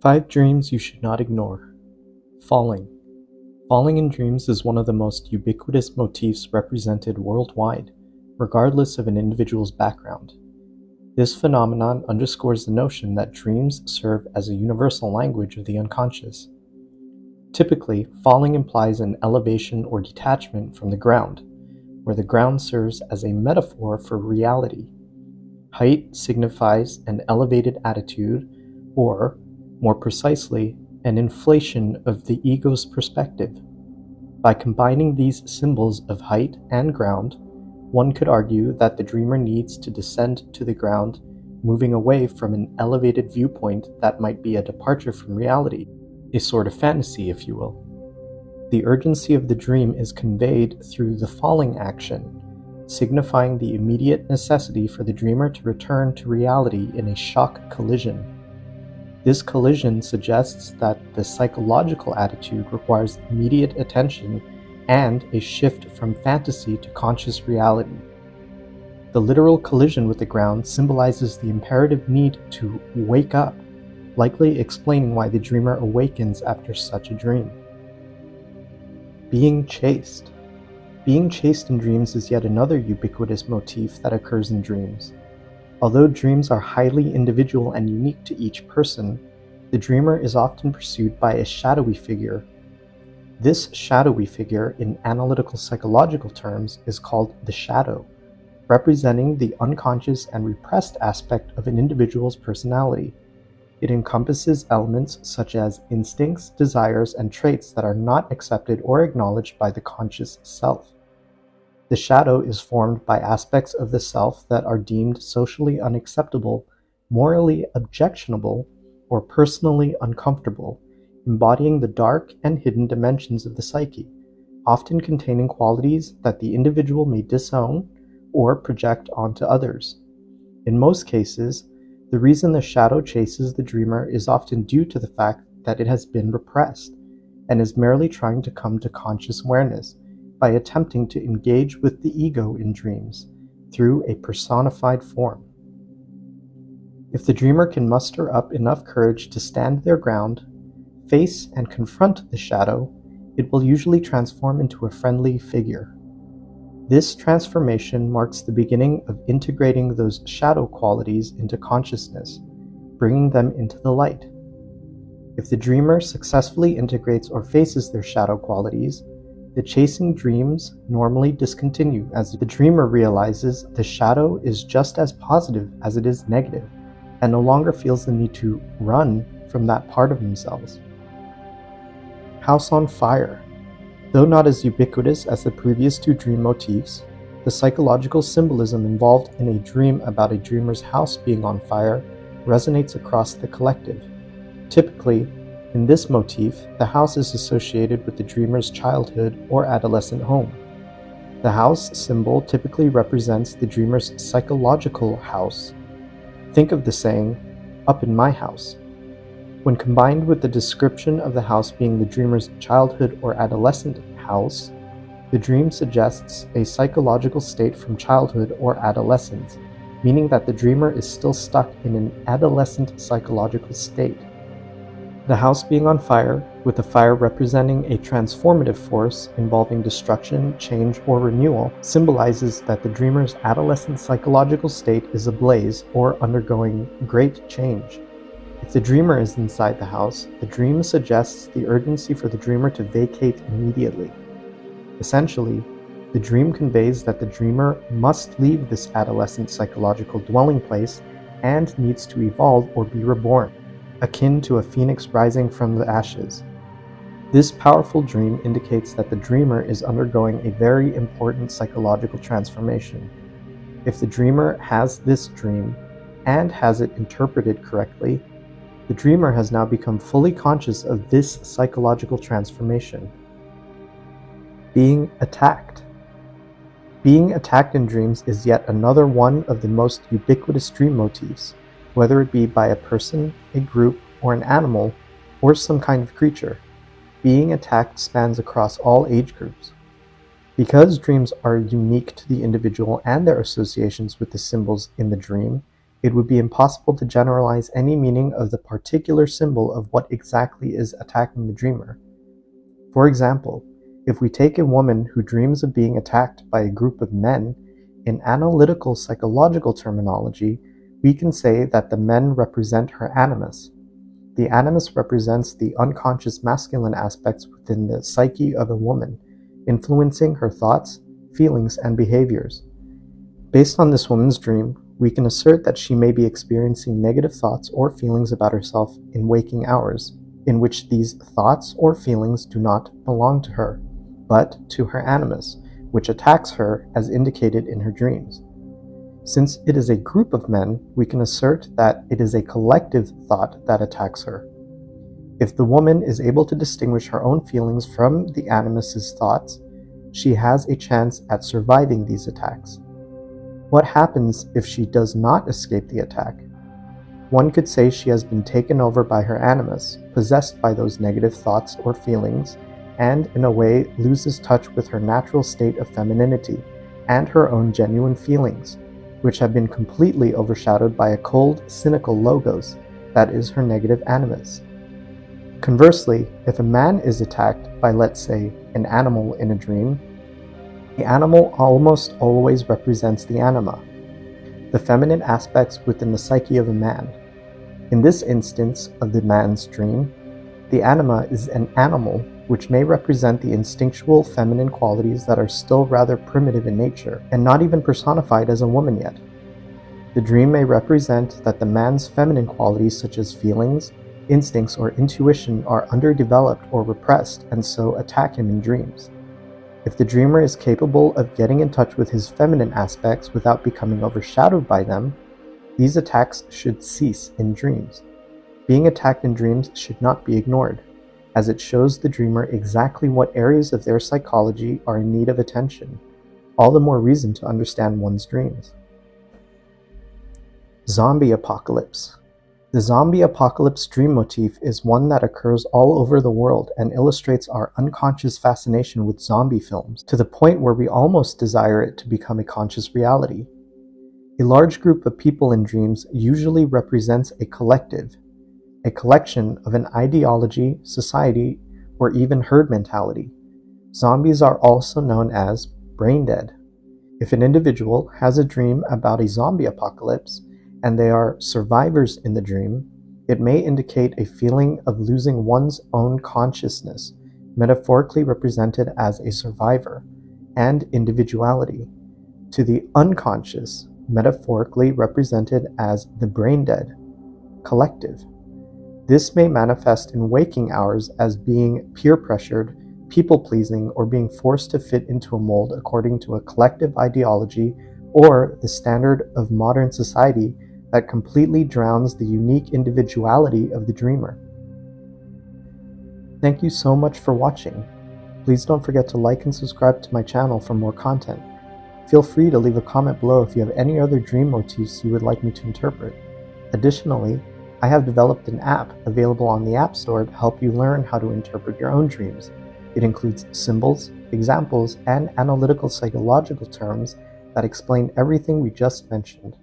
5 dreams you should not ignore. Falling. Falling in dreams is one of the most ubiquitous motifs represented worldwide, regardless of an individual's background. This phenomenon underscores the notion that dreams serve as a universal language of the unconscious. Typically, falling implies an elevation or detachment from the ground, where the ground serves as a metaphor for reality. Height signifies an elevated attitude, or, more precisely, an inflation of the ego's perspective. By combining these symbols of height and ground, one could argue that the dreamer needs to descend to the ground, moving away from an elevated viewpoint that might be a departure from reality, a sort of fantasy, if you will. The urgency of the dream is conveyed through the falling action, signifying the immediate necessity for the dreamer to return to reality in a shock collision. This collision suggests that the psychological attitude requires immediate attention and a shift from fantasy to conscious reality. The literal collision with the ground symbolizes the imperative need to wake up, likely explaining why the dreamer awakens after such a dream. Being chased. Being chased in dreams is yet another ubiquitous motif that occurs in dreams. Although dreams are highly individual and unique to each person, the dreamer is often pursued by a shadowy figure. This shadowy figure, in analytical psychological terms, is called the shadow, representing the unconscious and repressed aspect of an individual's personality. It encompasses elements such as instincts, desires, and traits that are not accepted or acknowledged by the conscious self. The shadow is formed by aspects of the self that are deemed socially unacceptable, morally objectionable, or personally uncomfortable, embodying the dark and hidden dimensions of the psyche, often containing qualities that the individual may disown or project onto others. In most cases, the reason the shadow chases the dreamer is often due to the fact that it has been repressed and is merely trying to come to conscious awareness by attempting to engage with the ego in dreams through a personified form. If the dreamer can muster up enough courage to stand their ground, face and confront the shadow, it will usually transform into a friendly figure. This transformation marks the beginning of integrating those shadow qualities into consciousness, bringing them into the light. If the dreamer successfully integrates or faces their shadow qualities, the chasing dreams normally discontinue as the dreamer realizes the shadow is just as positive as it is negative, and no longer feels the need to run from that part of themselves. House on fire. Though not as ubiquitous as the previous 2 dream motifs, the psychological symbolism involved in a dream about a dreamer's house being on fire resonates across the collective. Typically, in this motif, the house is associated with the dreamer's childhood or adolescent home. The house symbol typically represents the dreamer's psychological house. Think of the saying, "up in my house." When combined with the description of the house being the dreamer's childhood or adolescent house, the dream suggests a psychological state from childhood or adolescence, meaning that the dreamer is still stuck in an adolescent psychological state. The house being on fire, with the fire representing a transformative force involving destruction, change, or renewal, symbolizes that the dreamer's adolescent psychological state is ablaze or undergoing great change. If the dreamer is inside the house, the dream suggests the urgency for the dreamer to vacate immediately. Essentially, the dream conveys that the dreamer must leave this adolescent psychological dwelling place and needs to evolve or be reborn, akin to a phoenix rising from the ashes. This powerful dream indicates that the dreamer is undergoing a very important psychological transformation. If the dreamer has this dream and has it interpreted correctly, the dreamer has now become fully conscious of this psychological transformation. Being attacked. Being attacked in dreams is yet another one of the most ubiquitous dream motifs, whether it be by a person, a group, or an animal, or some kind of creature. Being attacked spans across all age groups. Because dreams are unique to the individual and their associations with the symbols in the dream, it would be impossible to generalize any meaning of the particular symbol of what exactly is attacking the dreamer. For example, if we take a woman who dreams of being attacked by a group of men, in analytical psychological terminology, we can say that the men represent her animus. The animus represents the unconscious masculine aspects within the psyche of a woman, influencing her thoughts, feelings, and behaviors. Based on this woman's dream, we can assert that she may be experiencing negative thoughts or feelings about herself in waking hours, in which these thoughts or feelings do not belong to her, but to her animus, which attacks her as indicated in her dreams. Since it is a group of men, we can assert that it is a collective thought that attacks her. If the woman is able to distinguish her own feelings from the animus's thoughts, she has a chance at surviving these attacks. What happens if she does not escape the attack? One could say she has been taken over by her animus, possessed by those negative thoughts or feelings, and in a way loses touch with her natural state of femininity and her own genuine feelings, which have been completely overshadowed by a cold, cynical logos that is her negative animus. Conversely, if a man is attacked by, let's say, an animal in a dream, the animal almost always represents the anima, the feminine aspects within the psyche of a man. In this instance of the man's dream, the anima is an animal which may represent the instinctual feminine qualities that are still rather primitive in nature and not even personified as a woman yet. The dream may represent that the man's feminine qualities such as feelings, instincts, or intuition are underdeveloped or repressed and so attack him in dreams. If the dreamer is capable of getting in touch with his feminine aspects without becoming overshadowed by them, these attacks should cease in dreams. Being attacked in dreams should not be ignored, as it shows the dreamer exactly what areas of their psychology are in need of attention, all the more reason to understand one's dreams. Zombie apocalypse. The zombie apocalypse dream motif is one that occurs all over the world and illustrates our unconscious fascination with zombie films to the point where we almost desire it to become a conscious reality. A large group of people in dreams usually represents a collective, a collection of an ideology, society, or even herd mentality. Zombies are also known as brain dead. If an individual has a dream about a zombie apocalypse, and they are survivors in the dream, it may indicate a feeling of losing one's own consciousness, metaphorically represented as a survivor, and individuality, to the unconscious, metaphorically represented as the brain dead, collective. This may manifest in waking hours as being peer pressured, people-pleasing, or being forced to fit into a mold according to a collective ideology or the standard of modern society that completely drowns the unique individuality of the dreamer. Thank you so much for watching. Please don't forget to like and subscribe to my channel for more content. Feel free to leave a comment below if you have any other dream motifs you would like me to interpret. Additionally, I have developed an app available on the App Store to help you learn how to interpret your own dreams. It includes symbols, examples, and analytical psychological terms that explain everything we just mentioned.